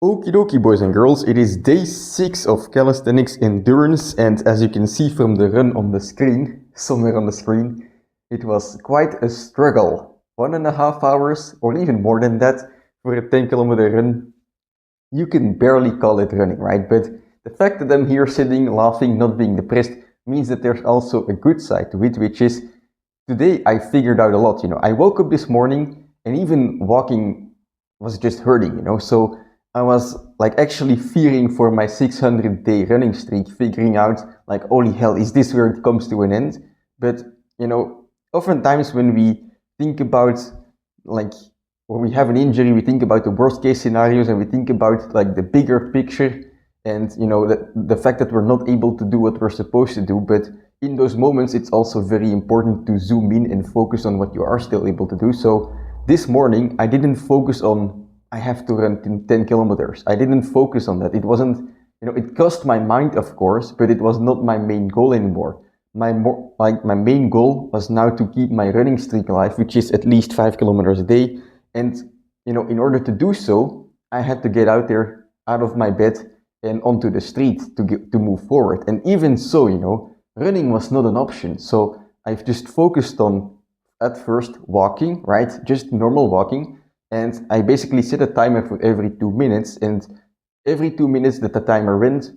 Okie dokie, boys and girls, it is day 6 of calisthenics endurance, and as you can see from the run on the screen, somewhere on the screen, it was quite a struggle. 1.5 hours, or even more than that, for a 10 kilometer run. You can barely call it running, right? But the fact that I'm here sitting, laughing, not being depressed, means that there's also a good side to it, which is today I figured out a lot. I woke up this morning and even walking was just hurting, so I was like actually fearing for my 600-day running streak, figuring out like, holy hell, is this where it comes to an end? But oftentimes when we think about like, or we have an injury, we think about the worst case scenarios and we think about like the bigger picture and the fact that we're not able to do what we're supposed to do. But in those moments, it's also very important to zoom in and focus on what you are still able to do. So this morning, I didn't focus on I have to run 10 kilometers. I didn't focus on that. It wasn't, it crossed my mind, of course, but it was not my main goal anymore. My main goal was now to keep my running streak alive, which is at least 5 kilometers a day. And, in order to do so, I had to get out there, out of my bed and onto the street to move forward. And even so, running was not an option. So I've just focused on, at first, walking, right? Just normal walking. And I basically set a timer for every 2 minutes. And every 2 minutes that the timer went,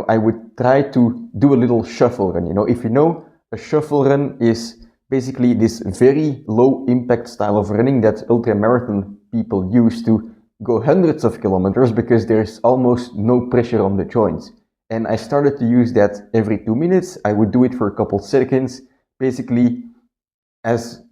I would try to do a little shuffle run. If you know, a shuffle run is basically this very low impact style of running that ultramarathon people use to go hundreds of kilometers because there's almost no pressure on the joints. And I started to use that every 2 minutes. I would do it for a couple seconds, basically as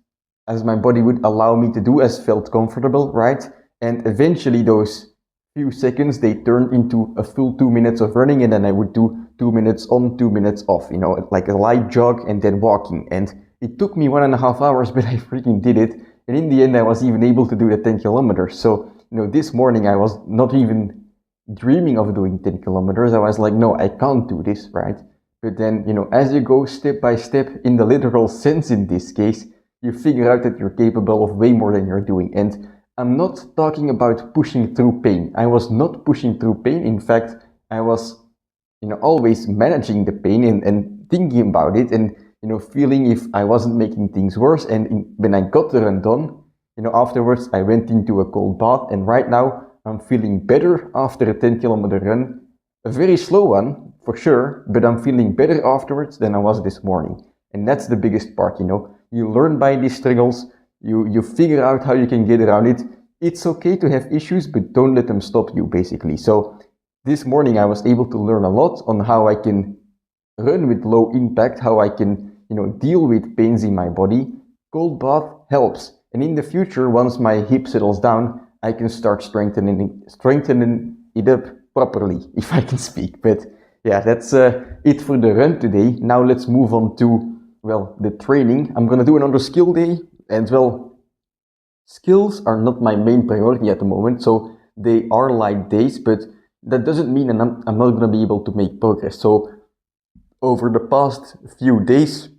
my body would allow me to do, as felt comfortable, right? And eventually those few seconds, they turned into a full 2 minutes of running, and then I would do 2 minutes on, 2 minutes off, like a light jog and then walking. And it took me 1.5 hours, but I freaking did it. And in the end, I was even able to do the 10 kilometers. So, this morning I was not even dreaming of doing 10 kilometers. I was like, no, I can't do this, right? But then, as you go step by step, in the literal sense in this case, you figure out that you're capable of way more than you're doing. And I'm not talking about pushing through pain. I was not pushing through pain. In fact, I was, always managing the pain and thinking about it and, feeling if I wasn't making things worse. And when I got the run done, afterwards I went into a cold bath, and right now I'm feeling better after a 10 kilometer run. A very slow one, for sure, but I'm feeling better afterwards than I was this morning. And that's the biggest part, You learn by these struggles, you figure out how you can get around it. It's okay to have issues, but don't let them stop you, basically. So this morning I was able to learn a lot on how I can run with low impact, how I can, deal with pains in my body. Cold bath helps. And in the future, once my hip settles down, I can start strengthening it up properly, if I can speak. But yeah, that's it for the run today. Now let's move on to, the training. I'm gonna do another skill day, and skills are not my main priority at the moment, so they are light days, but that doesn't mean I'm not gonna be able to make progress. So over the past few days,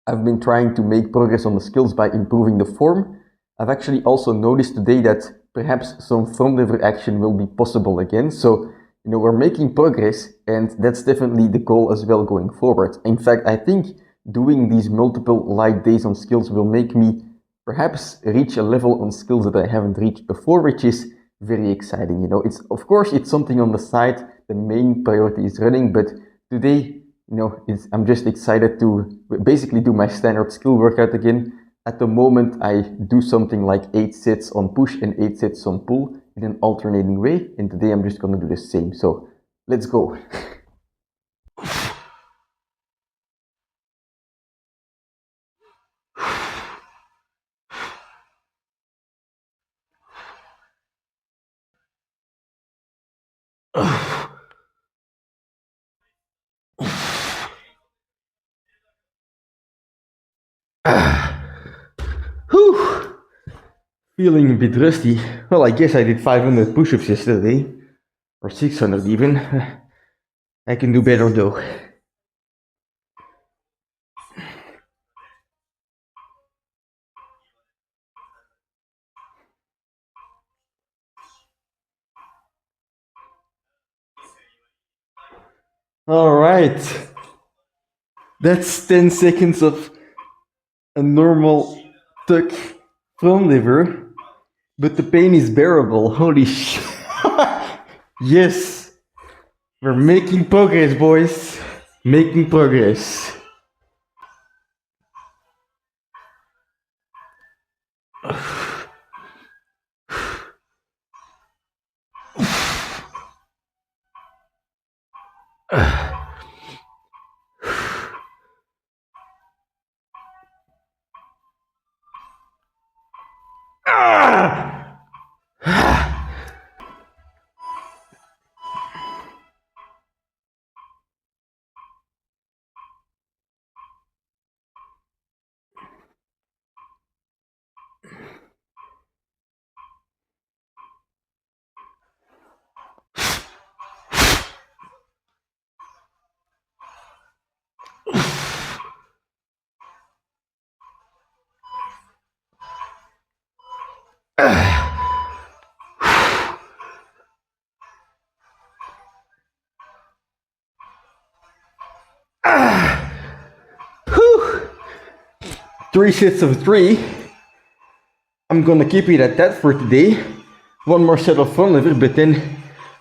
I've been trying to make progress on the skills by improving the form. I've actually also noticed today that perhaps some front lever action will be possible again. So, we're making progress, and that's definitely the goal as well going forward. In fact, I think doing these multiple light days on skills will make me perhaps reach a level on skills that I haven't reached before, which is very exciting. It's something on the side. The main priority is running, but today, I'm just excited to basically do my standard skill workout again. At the moment, I do something like 8 sets on push and 8 sets on pull in an alternating way. And today I'm just going to do the same. So let's go. Whew. Feeling a bit rusty. Well, I guess I did 500 push-ups yesterday, or 600 even. I can do better though. Alright. That's 10 seconds of a normal tuck front lever, but the pain is bearable. Holy shit. Yes! We're making progress, boys. Making progress. Whew. 3 sets of 3. I'm gonna keep it at that for today. One more set of front lever, but then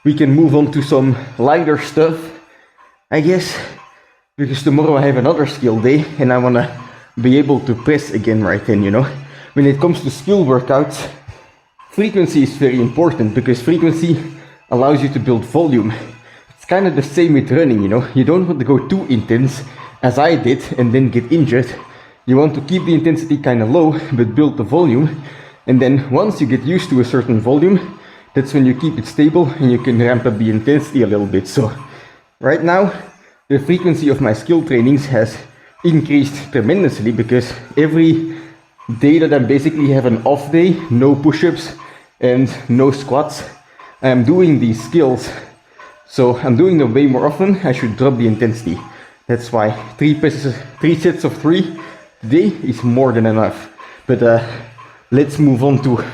we can move on to some lighter stuff, I guess, because tomorrow I have another skill day and I wanna be able to press again right then, you know. When it comes to skill workouts, frequency is very important because frequency allows you to build volume. It's kind of the same with running, you know. You don't want to go too intense as I did and then get injured. You want to keep the intensity kind of low but build the volume, and then once you get used to a certain volume, that's when you keep it stable and you can ramp up the intensity a little bit. So right now the frequency of my skill trainings has increased tremendously because every day that I basically have an off day, no push-ups and no squats, I'm doing these skills. So I'm doing them way more often. I should drop the intensity. That's why 3 sets of 3 today is more than enough. But let's move on to,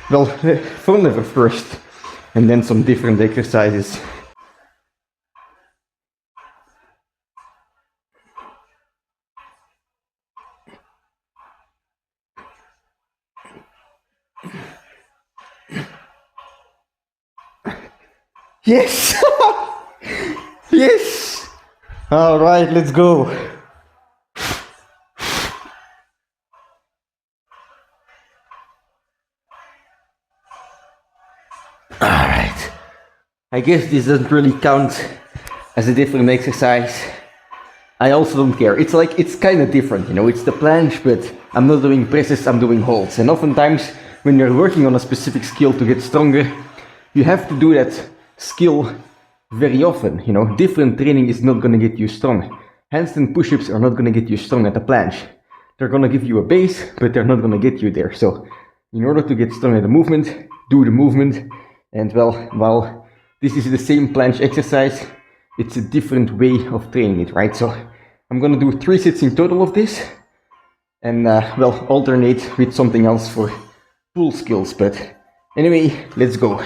well, front lever first and then some different exercises. Yes! Yes! Alright, let's go. Alright. I guess this doesn't really count as a different exercise. I also don't care. It's like, it's kind of different, you know. It's the planche, but I'm not doing presses, I'm doing holds. And oftentimes, when you're working on a specific skill to get stronger, you have to do that skill very often, you know. Different training is not gonna get you strong. Handstand push-ups are not gonna get you strong at the planche. They're gonna give you a base, but they're not gonna get you there. So, in order to get strong at the movement, do the movement. And well, while this is the same planche exercise, it's a different way of training it, right? So I'm gonna do 3 sets in total of this, and well, alternate with something else for pull skills. But anyway, let's go.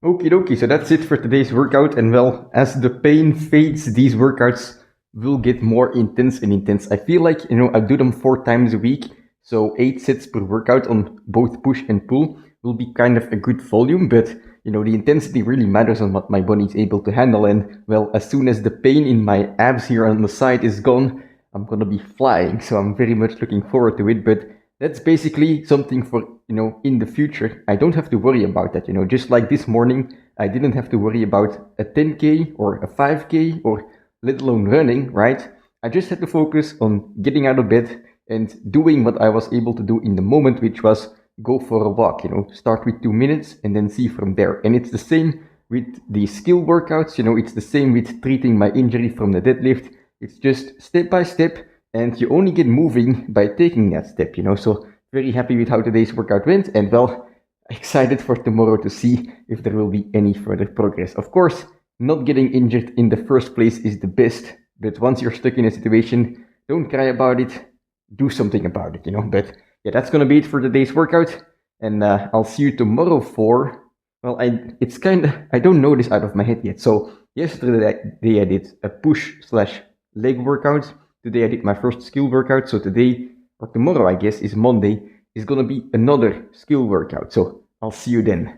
Okie dokie, so that's it for today's workout. And well, as the pain fades, these workouts will get more intense and intense. I feel like, I do them 4 times a week. So 8 sets per workout on both push and pull will be kind of a good volume. But, the intensity really matters on what my body is able to handle. And well, as soon as the pain in my abs here on the side is gone, I'm going to be flying. So I'm very much looking forward to it. But that's basically something for, in the future. I don't have to worry about that, just like this morning, I didn't have to worry about a 10K or a 5K or let alone running, right? I just had to focus on getting out of bed and doing what I was able to do in the moment, which was go for a walk, start with 2 minutes and then see from there. And it's the same with the skill workouts, it's the same with treating my injury from the deadlift. It's just step by step, and you only get moving by taking that step, So very happy with how today's workout went, and well, excited for tomorrow to see if there will be any further progress. Of course, not getting injured in the first place is the best, but once you're stuck in a situation, don't cry about it, do something about it, But yeah, that's gonna be it for today's workout, and I'll see you tomorrow for, well, I don't know this out of my head yet. So yesterday I did a push/leg workout. Today I did my first skill workout. So today or tomorrow, I guess, is Monday, is gonna be another skill workout. So I'll see you then.